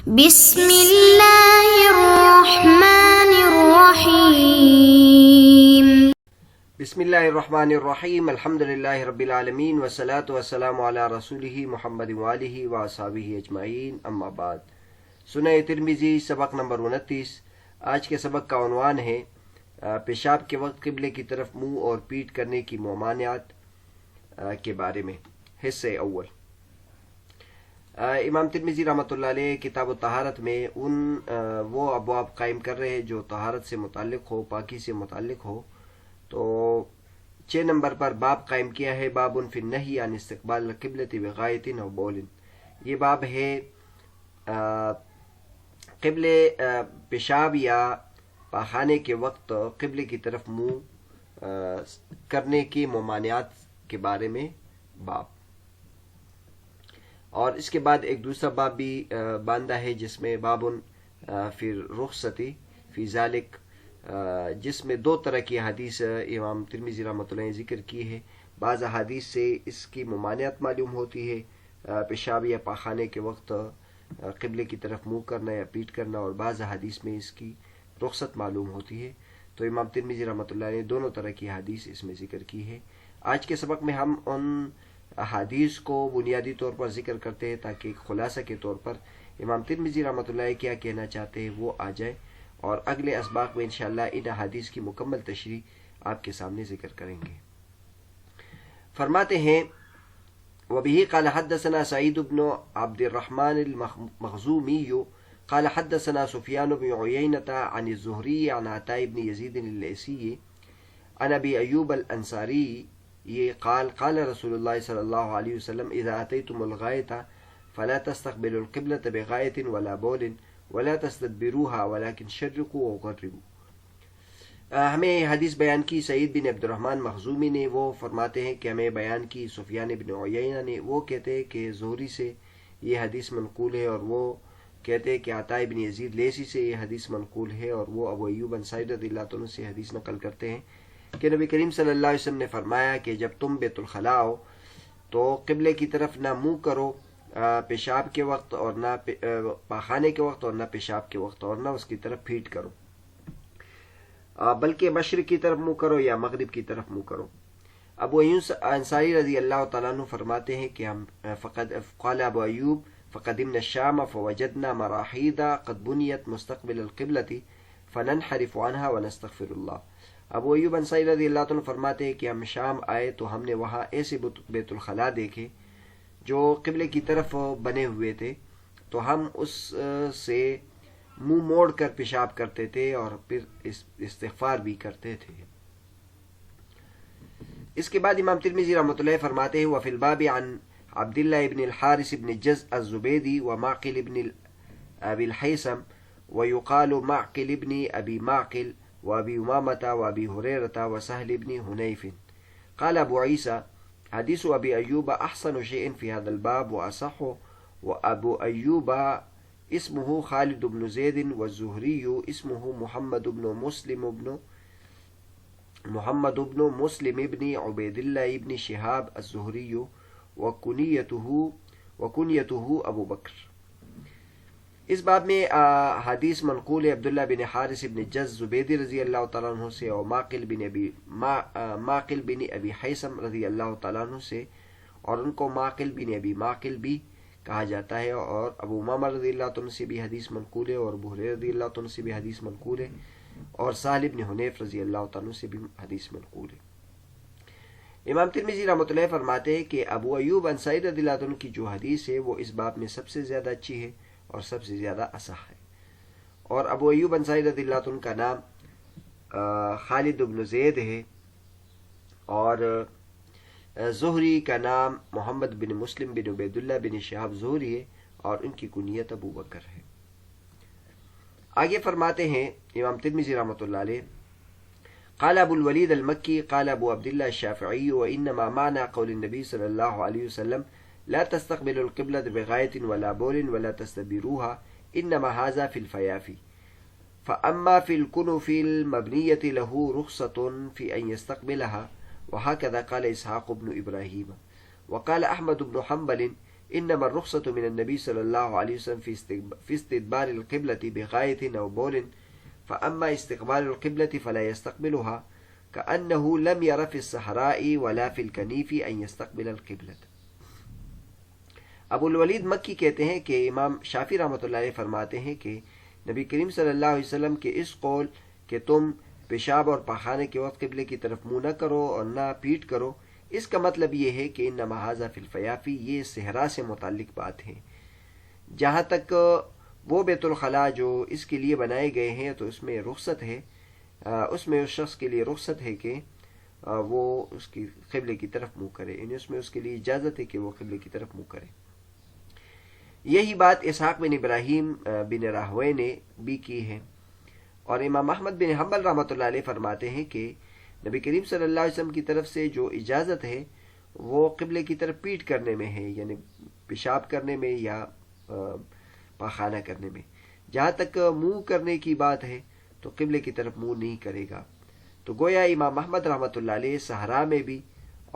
بسم اللہ الرحمن الرحیم۔ بسم اللہ الرحمن الرحیم، الحمدللہ رب العالمین والصلاة والسلام علی رسولہ محمد وآلہ واصحابہ اجمعین، اما بعد۔ سنہ ترمذی سبق نمبر 29۔ آج کے سبق کا عنوان ہے پیشاب کے وقت قبلے کی طرف منہ اور پیٹھ کرنے کی ممانعت کے بارے میں، حصہ اول۔ امام ترمذی رحمۃ اللہ علیہ کتاب الطہارت میں وہ ابواب قائم کر رہے ہیں جو طہارت سے متعلق ہو، پاکی سے متعلق ہو۔ تو 6 نمبر پر باب قائم کیا ہے، باب فی النہی عن استقبال القبلۃ بغائط او بول۔ یہ باب ہے قبلے پیشاب یا پاخانے کے وقت قبلے کی طرف منہ کرنے کی ممانعات کے بارے میں باب۔ اور اس کے بعد ایک دوسرا باب بھی باندھا ہے جس میں باب فی الرخصۃ فی ذالک، جس میں 2 طرح کی حدیث امام ترمذی رحمۃ اللہ نے ذکر کی ہے۔ بعض حدیث سے اس کی ممانعت معلوم ہوتی ہے، پیشاب یا پاخانے کے وقت قبلے کی طرف منہ کرنا یا پیٹھ کرنا، اور بعض حدیث میں اس کی رخصت معلوم ہوتی ہے۔ تو امام ترمذی رحمۃ اللہ نے دونوں طرح کی حدیث اس میں ذکر کی ہے۔ آج کے سبق میں ہم ان احادیث کو بنیادی طور پر ذکر کرتے ہیں تاکہ ایک خلاصہ کے طور پر امام ترمذی رحمۃ اللہ کیا کہنا چاہتے ہیں وہ آ جائے، اور اگلے اسباق میں انشاءاللہ ان احادیث کی مکمل تشریح آپ کے سامنے ذکر کریں گے۔ فرماتے ہیں وبه قال حدثنا سعید بن عبد الرحمن المخزومی قال حدثنا سفیان بن عیینة عن الزہری عن عطاء بن یزید اللیثی عن ابی ایوب الانصاری قال قال رسول اللہ صلی اللہ علیہ وسلم اذا اتیتم الغائط فلا تستقبلوا القبلة بغائط ولا بول ولا تستدبروها ولكن شرقوا وغربوا۔ ہمیں حدیث بیان کی سعید بن عبد الرحمن مخزومی نے، وہ فرماتے ہیں کہ ہمیں بیان کی سفیان بن عیینہ نے، وہ کہتے ہیں کہ زہری سے یہ حدیث منقول ہے، اور وہ کہتے ہیں کہ عطاء بن یزید لیثی سے یہ حدیث منقول ہے، اور وہ ابو ایوب انصاری رضی اللہ عنہ سے حدیث نقل کرتے ہیں کہ نبی کریم صلی اللہ علیہ وسلم نے فرمایا کہ جب تم بیت الخلاء ہو تو قبلے کی طرف نہ منہ کرو پیشاب کے وقت، اور نہ پاخانے کے وقت، اور نہ پیشاب کے وقت، اور نہ اس کی طرف پھیٹ کرو، بلکہ مشرق کی طرف منہ کرو یا مغرب کی طرف منہ کرو۔ ابو ایوب انصاری رضی اللہ تعالیٰ عنہ فرماتے ہیں کہ ہم قال ابو ایوب فقدمنا الشام فوجدنا مراحیض قد بنیت مستقبل القبلة فننحرف عنها ونستغفر اللہ۔ ابو ایوب انصاری رضی اللہ عنہ فرماتے ہیں کہ ہم شام آئے تو ہم نے وہاں ایسے بیت الخلاء دیکھے جو قبلے کی طرف بنے ہوئے تھے، تو ہم اس سے منہ موڑ کر پیشاب کرتے تھے اور پھر استغفار بھی کرتے تھے۔ اس کے بعد امام ترمذی رحمۃ اللہ فرماتے ہیں وفی الباب عن عبداللہ ابن الحارث ابن جز الزبیدی ومعقل ابن ابی الحیثم ویقال معقل ابن ابی معقل وابی امامة وابی ہریرة وسہل ابن حنیف قال ابو عیسیٰ حدیث ابی ایوب احسن شیء فی هذا الباب واصح، وابو ایوب اسمه خالد بن زید والزہری اسمه محمد بن مسلم ابن عبید اللہ ابن شہاب الزہری وکنیته ابو بکر۔ اس باب میں حدیث منقول ہے عبداللہ بن حارث بن جز زبیدی رضی اللہ تعالیٰ عنہ سے، اور معقل بن ابی حیثم رضی اللہ تعالیٰ عنہ سے، اور ان کو معقل بن ابی معقل بھی کہا جاتا ہے، اور ابو امامہ رضی اللہ عنہ سے بھی حدیث منقول ہے، اور ابو ہریرہ رضی اللہ عنہ سے بھی حدیث منقول ہے، اور سہل ابن حنیف رضی اللہ عنہ سے بھی حدیث منقول ہے۔ امام ترمذی رحمۃ اللہ فرماتے ہیں کہ ابو ایوب انصاری رضی اللہ عنہ کی جو حدیث ہے وہ اس باب میں سب سے زیادہ اچھی ہے اور سب سے زیادہ اصح ہے۔ اور ابو ایوب انصاری رضی اللہ عنہ کا نام خالد بن زید ہے، اور زہری کا نام محمد بن مسلم بن عبید اللہ بن شہاب زہری ہے، اور ان کی کنیت ابو بکر ہے۔ آگے فرماتے ہیں امام ترمذی رحمۃ اللہ علیہ قال ابو الولید المکی قال ابو عبداللہ الشافعی وانما معنى قول النبی صلی اللہ علیہ وسلم لا تستقبلوا القبلة بغائط ولا بول ولا تستدبروها انما هذا في الفيافي، فاما في الكنف المبنية له رخصة في ان يستقبلها، وهكذا قال اسحاق بن ابراہیم۔ وقال احمد بن حنبل إنما الرخصة من النبي صلى الله عليه وسلم في استدبار القبلة بغاية أو بول، فأما استقبال القبلة فلا يستقبلها، كأنه لم ير في الصحراء ولا في الكنيف أن يستقبل القبلة۔ ابو الولید مکی کہتے ہیں کہ امام شافعی رحمۃ اللہ علیہ فرماتے ہیں کہ نبی کریم صلی اللہ علیہ وسلم کے اس قول کہ تم پیشاب اور پاخانے کے وقت قبلے کی طرف منہ نہ کرو اور نہ پیٹ کرو، اس کا مطلب یہ ہے کہ انما ھذا فی الفیافی، یہ صحرا سے متعلق بات ہے۔ جہاں تک وہ بیت الخلاء جو اس کے لیے بنائے گئے ہیں تو اس میں رخصت ہے، اس میں اس شخص کے لیے رخصت ہے کہ وہ اس کی قبلے کی طرف منہ کرے، یعنی اس میں اس کے لیے اجازت ہے کہ وہ قبلے کی طرف منہ کرے۔ یہی بات اسحاق بن ابراہیم بن راہوے نے بھی کی ہے، اور امام احمد بن حنبل رحمۃ اللہ علیہ فرماتے ہیں کہ نبی کریم صلی اللہ علیہ وسلم کی طرف سے جو اجازت ہے وہ قبلے کی طرف پیٹ کرنے میں ہے، یعنی پیشاب کرنے میں یا پاخانہ کرنے میں۔ جہاں تک منہ کرنے کی بات ہے تو قبلے کی طرف منہ نہیں کرے گا۔ تو گویا امام احمد رحمۃ اللہ علیہ صحرا میں بھی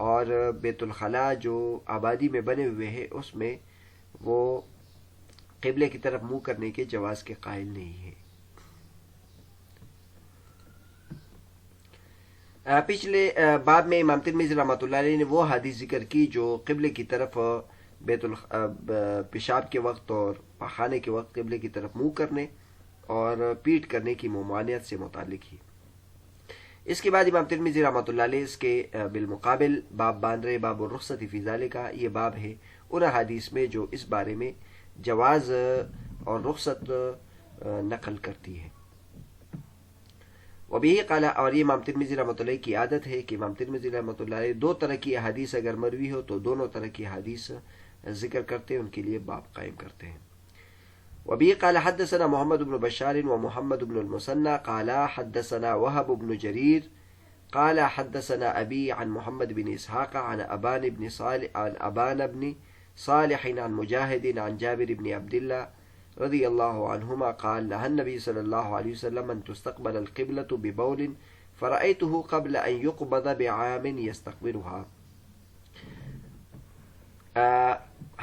اور بیت الخلاء جو آبادی میں بنے ہوئے ہیں اس میں وہ قبلے کی طرف منہ کرنے کے جواز کے قائل نہیں ہے۔ پچھلے باب میں امام ترمذی رحمۃ اللہ علیہ نے وہ حدیث ذکر کی جو قبلے کی طرف پیشاب کے وقت اور پاخانے کے وقت قبلے کی طرف منہ کرنے اور پیٹ کرنے کی ممانعت سے متعلق ہی۔ اس کے بعد امام ترمذی رحمۃ اللہ علیہ اس کے بالمقابل باب باندھ رہے باب الرخصۃ فی ذالک، یہ باب ہے ان حدیث میں جو اس بارے میں جواز اور رخصت نقل کرتی ہے۔ وبہ قال، اور یہ امام ترمذی رحمۃ اللہ کی عادت ہے کہ امام ترمذی رحمۃ اللہ علیہ دو طرح کی احادیث اگر مروی ہو تو دونوں طرح کی احادیث ذکر کرتے ہیں، ان کے لیے باب قائم کرتے ہیں۔ وبه قال حدثنا محمد بن بشار ومحمد بن المثنى قال حدثنا وهب بن جرير قال حدثنا أبي عن محمد بن إسحاق عن أبان بن صالح عن مجاهد عن جابر بن عبد الله رضي الله عنهما قال نهى النبي صلى الله عليه وسلم أن تستقبل القبلة ببول فرأيته قبل أن يقبض بعام يستقبلها۔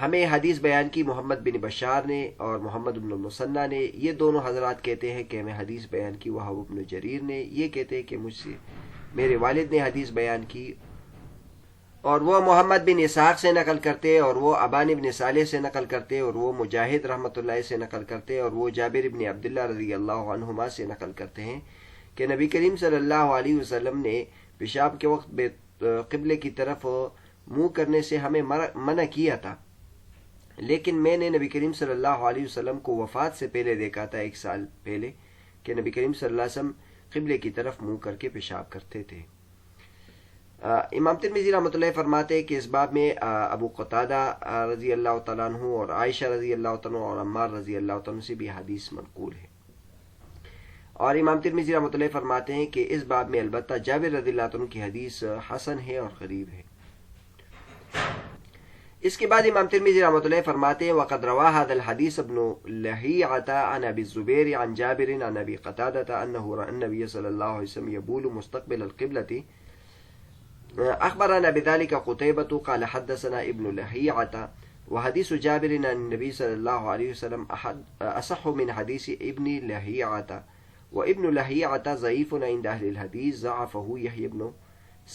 ہمیں حدیث بیان کی محمد بن بشار نے اور محمد بن المثنى نے، یہ دونوں حضرات کہتے ہیں کہ ہمیں حدیث بیان کی وہب بن جریر نے، یہ کہتے ہیں کہ مجھ سے میرے والد نے حدیث بیان کی، اور وہ محمد بن اسحاق سے نقل کرتے اور وہ ابان بن صالح سے نقل کرتے اور وہ مجاہد رحمۃ اللہ سے نقل کرتے اور وہ جابر بن عبداللہ رضی اللہ عنہما سے نقل کرتے ہیں کہ نبی کریم صلی اللہ علیہ وسلم نے پیشاب کے وقت قبلے کی طرف منہ کرنے سے ہمیں منع کیا تھا، لیکن میں نے نبی کریم صلی اللہ علیہ وسلم کو وفات سے پہلے دیکھا تھا، 1 سال پہلے، کہ نبی کریم صلی اللہ علیہ وسلم قبلے کی طرف منہ کر کے پیشاب کرتے تھے۔ امام ترمذی رحمۃ اللہ فرماتے ہیں کہ اس باب میں ابو قتادہ رضی اللہ تعالیٰ عنہ اور عائشہ رضی اللہ تعالیٰ عنہ اور عمار رضی اللہ تعالیٰ عنہ سے بھی حدیث منقول ہے، اور امام ترمذی رحمۃ اللہ فرماتے ہیں کہ اس باب میں البتہ جابر رضی اللہ عنہ کی حدیث حسن ہے اور غریب ہے۔ اس کے بعد امام ترمذی رحمۃ اللہ فرماتے ہیں وقد روا هذا الحديث ابن لهيعة عن ابي الزبير عن جابر عن ابي قتادة انه راى النبي صلى الله عليه وسلم يبول مستقبل القبلة، اخبرنا بذلك قتيبة قال حدثنا ابن لهيعة، وحديث جابر عن النبي صلى الله عليه وسلم اصح من حديث ابن لهيعة، وابن لهيعة ضعيف عند اهل الحديث، ضعفه يحيى بن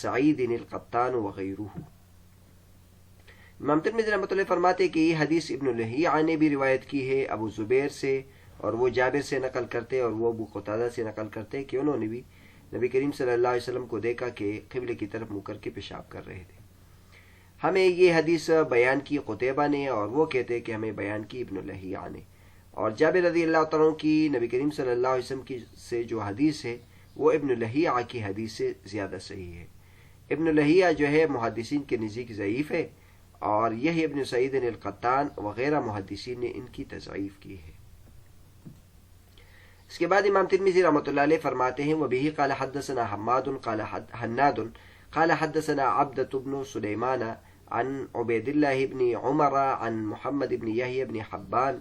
سعيد القطان وغيره۔ امام ترمذی رحمۃ اللہ فرماتے کہ یہ حدیث ابن لہیعہ نے بھی روایت کی ہے ابو زبیر سے، اور وہ جابر سے نقل کرتے اور وہ ابو قتادہ سے نقل کرتے کہ انہوں نے بھی نبی کریم صلی اللہ علیہ وسلم کو دیکھا کہ قبلے کی طرف منہ کر کے پیشاب کر رہے تھے۔ ہمیں یہ حدیث بیان کی قتیبہ نے، اور وہ کہتے کہ ہمیں بیان کی ابن لہیعہ نے، اور جابر رضی اللہ تعالیٰ کی نبی کریم صلی اللہ علیہ وسلم کی سے جو حدیث ہے وہ ابن لہیعہ کی حدیث سے زیادہ صحیح ہے۔ ابن لہیعہ جو ہے محدثین کے نزدیک ضعیف ہے، اور یہی ابن سعید القطان وغیرہ محدثین نے ان کی تضعیف کی ہے۔ اس کے بعد امام ترمذی رحمۃ اللہ علیہ فرماتے ہیں وبه قال حدثنا حماد قال حناد قال حدثنا عبدة بن سليمان عن عبيد الله بن عمر عن محمد بن يحيى بن حبان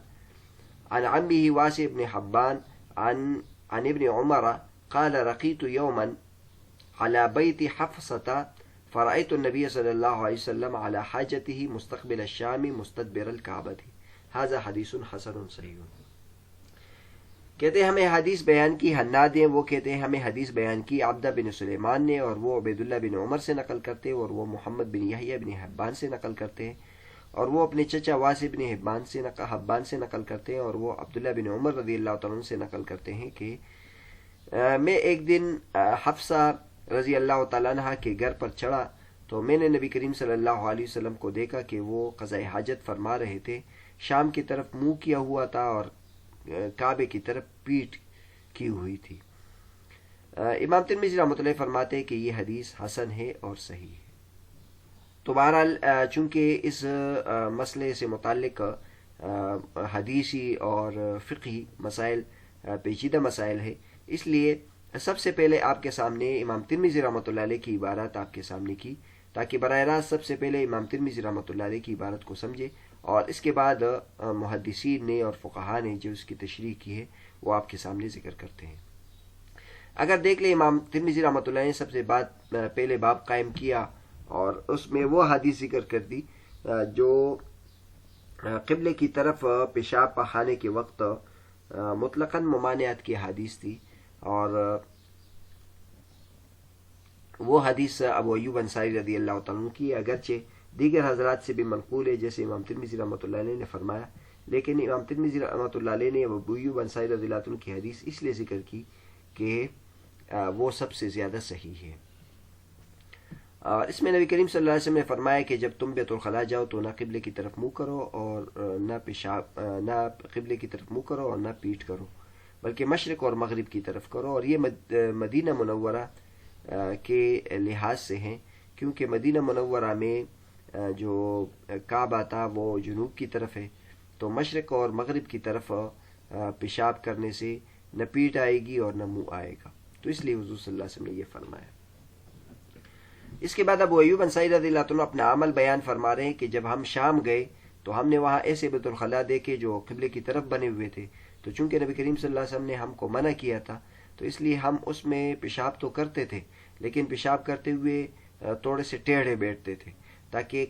عن عمه واسع بن حبان عن ابن عمر قال رقيت يوما على بيت حفصة فرأيت النبي صلی اللہ علیہ وسلم على حاجته مستقبل الشام مستدبر الكعبة هذا حدیث حسن صحیح. کہتے ہیں ہمیں حدیث بیان کی حناد ہیں، وہ کہتے ہیں ہمیں حدیث بیان کی عبدہ بن سلیمان نے، اور وہ عبید اللہ بن عمر سے نقل کرتے ہیں، اور وہ محمد بن یحییٰ بن حبان سے نقل کرتے ہیں، اور وہ اپنے چچا واسع بن حبان سے نقل کرتے ہیں، اور وہ عبداللہ بن عمر رضی اللہ تعالیٰ عنہ سے نقل کرتے ہیں کہ میں ایک دن حفصہ رضی اللہ تعالیٰ عنہ کے گھر پر چڑھا تو میں نے نبی کریم صلی اللہ علیہ وسلم کو دیکھا کہ وہ قضاء حاجت فرما رہے تھے، شام کی طرف منہ کیا ہوا تھا اور کعبے کی طرف پیٹ کی ہوئی تھی. امام ترمذی رحمۃ اللہ فرماتے ہیں کہ یہ حدیث حسن ہے اور صحیح ہے. تو بہرحال چونکہ اس مسئلے سے متعلق حدیثی اور فقہی مسائل پیچیدہ مسائل ہے، اس لیے سب سے پہلے آپ کے سامنے امام ترمذی رحمۃ اللہ علیہ کی عبارت آپ کے سامنے کی، تاکہ براہ راست سب سے پہلے امام ترمذی رحمۃ اللہ علیہ کی عبارت کو سمجھے، اور اس کے بعد محدثین نے اور فقہاء نے جو اس کی تشریح کی ہے وہ آپ کے سامنے ذکر کرتے ہیں. اگر دیکھ لیں امام ترمذی رحمۃ اللہ نے سب سے پہلے باب قائم کیا اور اس میں وہ حدیث ذکر کر دی جو قبلے کی طرف پیشاب پخانے کے وقت مطلقاً ممانعت کی حدیث تھی، اور وہ حدیث ابو ایوب انصاری رضی اللہ تعالیٰ عنہ کی اگرچہ دیگر حضرات سے بھی منقول ہے جیسے امام ترمذی رحمۃ اللہ علیہ نے فرمایا، لیکن امام ترمذی رحمۃ اللہ علیہ نے ابو ایوب انصاری رضی اللہ عنہ کی حدیث اس لیے ذکر کی کہ وہ سب سے زیادہ صحیح ہے. اور اس میں نبی کریم صلی اللہ علیہ وسلم نے فرمایا کہ جب تم بیت الخلاء جاؤ تو نہ قبلے کی طرف منہ کرو اور نہ قبلے کی طرف منہ کرو اور نہ پیٹھ کرو، بلکہ مشرق اور مغرب کی طرف کرو. اور یہ مدینہ منورہ کے لحاظ سے ہیں، کیونکہ مدینہ منورہ میں جو کعبہ تھا وہ جنوب کی طرف ہے، تو مشرق اور مغرب کی طرف پیشاب کرنے سے نہ پیٹ آئے گی اور نہ منہ آئے گا، تو اس لیے حضور صلی اللہ علیہ وسلم نے یہ فرمایا. اس کے بعد ابو ایوب انصاری رضی اللہ عنہ اپنا عمل بیان فرما رہے ہیں کہ جب ہم شام گئے تو ہم نے وہاں ایسے بیت الخلاء دیکھے جو قبلے کی طرف بنے ہوئے تھے، تو چونکہ نبی کریم صلی اللہ علیہ وسلم نے ہم کو منع کیا تھا تو اس لیے ہم اس میں پیشاب تو کرتے تھے، لیکن پیشاب کرتے ہوئے تھوڑے سے ٹیڑھے بیٹھتے تھے تاکہ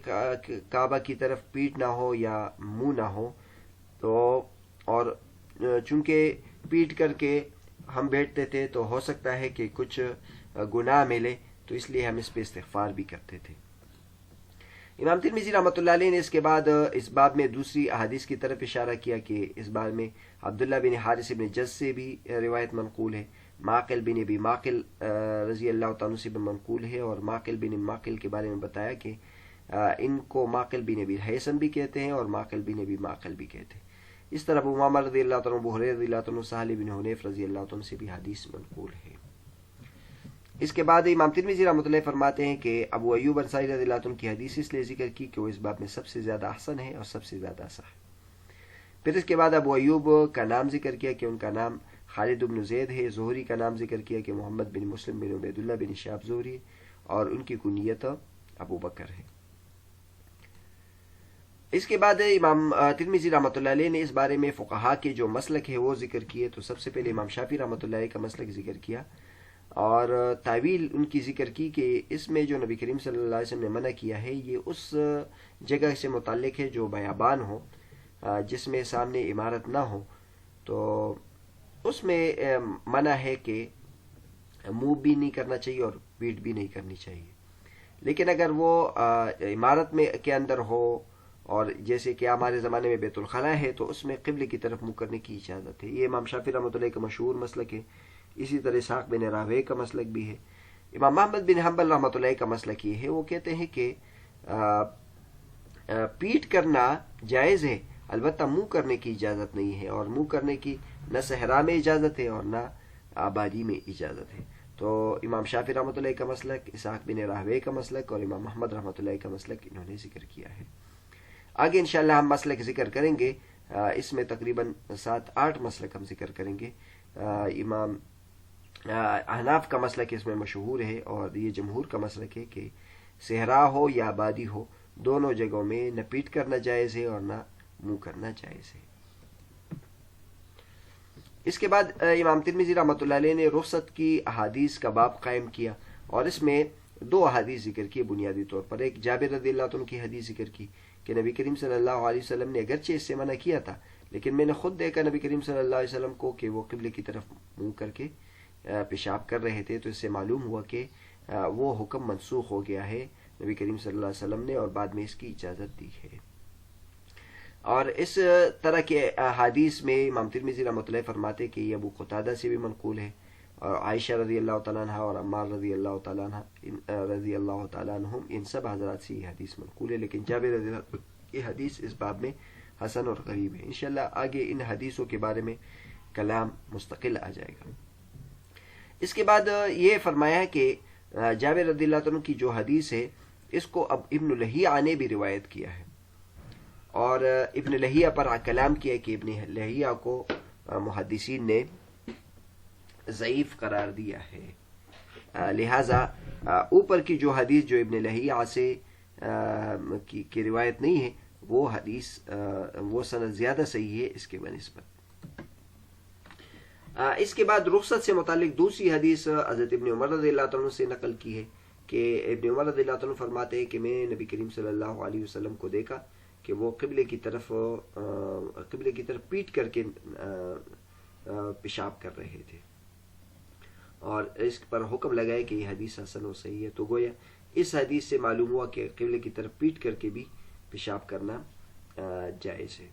کعبہ کی طرف پیٹ نہ ہو یا منہ نہ ہو. تو اور چونکہ پیٹ کر کے ہم بیٹھتے تھے تو ہو سکتا ہے کہ کچھ گناہ ملے، تو اس لیے ہم اس پہ استغفار بھی کرتے تھے. امام ترمذی رحمۃ اللہ علیہ نے اس کے بعد اس باب میں دوسری احادیث کی طرف اشارہ کیا کہ اس بار میں عبداللہ بن حارث بن جز سے بھی روایت منقول ہے، معقل بن ابی معقل رضی اللہ تعالیٰ سے بھی منقول ہے، اور معقل بن معقل کے بارے میں بتایا کہ ان کو معقل بن ابی حیثم بھی کہتے ہیں اور معقل بن ابی معقل بھی کہتے ہیں. اس طرح ابو امامہ رضی اللہ تعالیٰ، ابو ہریرہ رضی اللہ تعالیٰ، سہل بن حنیف رضی اللہ تعالیٰ سے بھی حدیث منقول ہے. اس کے بعد امام ترمذی رحمۃ اللہ فرماتے ہیں کہ ابو ایوب انصاری رضی اللہ عنہ کی حدیث اس لیے ذکر کی کہ وہ اس باب میں سب سے زیادہ احسن ہے اور سب سے زیادہ صحیح. پھر اس کے بعد ابو ایوب کا نام ذکر کیا کہ ان کا نام خالد بن زید ہے. زہری کا نام ذکر کیا کہ محمد بن مسلم بن عبید اللہ بن شہاب زہری، اور ان کی کنیت ابو بکر ہے. اس کے بعد امام ترمذی رحمۃ اللہ علیہ نے اس بارے میں فقہاء کے جو مسلک ہے وہ ذکر کیے. تو سب سے پہلے امام شافعی رحمۃ اللہ علیہ کا مسلک ذکر کیا اور تعویل ان کی ذکر کی کہ اس میں جو نبی کریم صلی اللہ علیہ وسلم نے منع کیا ہے یہ اس جگہ سے متعلق ہے جو بیابان ہو، جس میں سامنے عمارت نہ ہو، تو اس میں منع ہے کہ منہ بھی نہیں کرنا چاہیے اور پیٹ بھی نہیں کرنی چاہیے. لیکن اگر وہ عمارت میں کے اندر ہو، اور جیسے کہ ہمارے زمانے میں بیت الخلاء ہے، تو اس میں قبلے کی طرف منہ کرنے کی اجازت ہے. یہ امام شافعی رحمۃ اللہ کا مشہور مسلک ہے. اسی طرح اسحاق بن راہویہ کا مسلک بھی ہے. امام محمد بن حنبل رحمۃ اللہ کا مسلک یہ ہے، وہ کہتے ہیں کہ پیٹ کرنا جائز ہے، البتہ منہ کرنے کی اجازت نہیں ہے، اور منہ کرنے کی نہ صحرا میں اجازت ہے اور نہ آبادی میں اجازت ہے. تو امام شافعی رحمۃ اللہ کا مسلک، اسحاق بن راہویہ کا مسلک اور امام محمد رحمۃ اللہ کا مسلک انہوں نے ذکر کیا ہے. آگے انشاءاللہ ہم مسلک ذکر کریں گے، اس میں تقریباً 7-8 مسلک ہم ذکر کریں گے. امام احناف کا مسلک اس میں مشہور ہے، اور یہ جمہور کا مسلک ہے کہ صحرا ہو یا آبادی ہو، دونوں جگہوں میں نہ پیٹ کرنا جائز ہے اور نہ منہ کرنا جائز ہے. اس کے بعد امام ترمذی رحمۃ اللہ علیہ نے رخصت کی احادیث کا باب قائم کیا، اور اس میں دو احادیث ذکر کی بنیادی طور پر. ایک جابر رضی اللہ عنہ کی حدیث ذکر کی کہ نبی کریم صلی اللہ علیہ وسلم نے اگرچہ اس سے منع کیا تھا لیکن میں نے خود دیکھا نبی کریم صلی اللہ علیہ وسلم کو کہ وہ قبلے کی طرف منہ کر کے پیشاب کر رہے تھے, تو اس سے معلوم ہوا کہ وہ حکم منسوخ ہو گیا ہے نبی کریم صلی اللہ علیہ وسلم نے, اور بعد میں اس کی اجازت دی ہے. اور اس طرح کے احادیث میں امام ترمذی رحمۃ اللہ فرماتے کہ یہ ابو قتادہ سے بھی منقول ہے, اور عائشہ رضی اللہ تعالیٰ عنہ اور عمار رضی اللہ تعالیٰ عنہم ان سب حضرات سے یہ حدیث منقول ہے, لیکن جابر رضی اللہ عنہ کی حدیث اس باب میں حسن اور غریب ہے. انشاءاللہ آگے ان حدیثوں کے بارے میں کلام مستقل آ جائے گا. اس کے بعد یہ فرمایا ہے کہ جابر رضی اللہ عنہ کی جو حدیث ہے اس کو اب ابن لہیعہ نے بھی روایت کیا ہے, اور ابن لہیعہ پر کلام کیا کہ ابن لہیعہ کو محدثین نے ضعیف قرار دیا ہے. لہذا اوپر کی جو حدیث جو ابن لہیعہ سے کی روایت نہیں ہے وہ حدیث وہ سند زیادہ صحیح ہے اس کے بنسبت. اس کے بعد رخصت سے متعلق دوسری حدیث حضرت ابن عمر رضی اللہ عنہ سے نقل کی ہے کہ ابن عمر رضی اللہ عنہ فرماتے ہیں کہ میں نبی کریم صلی اللہ علیہ وسلم کو دیکھا کہ وہ قبلے کی طرف پیٹ کر کے پیشاب کر رہے تھے, اور اس پر حکم لگائے کہ یہ حدیث حسن و صحیح ہے. تو گویا اس حدیث سے معلوم ہوا کہ قبلے کی طرف پیٹ کر کے بھی پیشاب کرنا جائز ہے.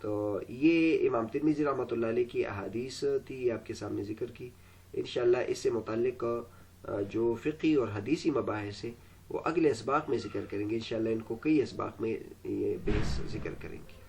تو یہ امام ترمذی رحمۃ اللہ علیہ کی احادیث تھی, یہ آپ کے سامنے ذکر کی. انشاءاللہ اس سے متعلق جو فقہی اور حدیثی مباحث ہیں وہ اگلے اسباق میں ذکر کریں گے. انشاءاللہ ان کو کئی اسباق میں یہ بحث ذکر کریں گے.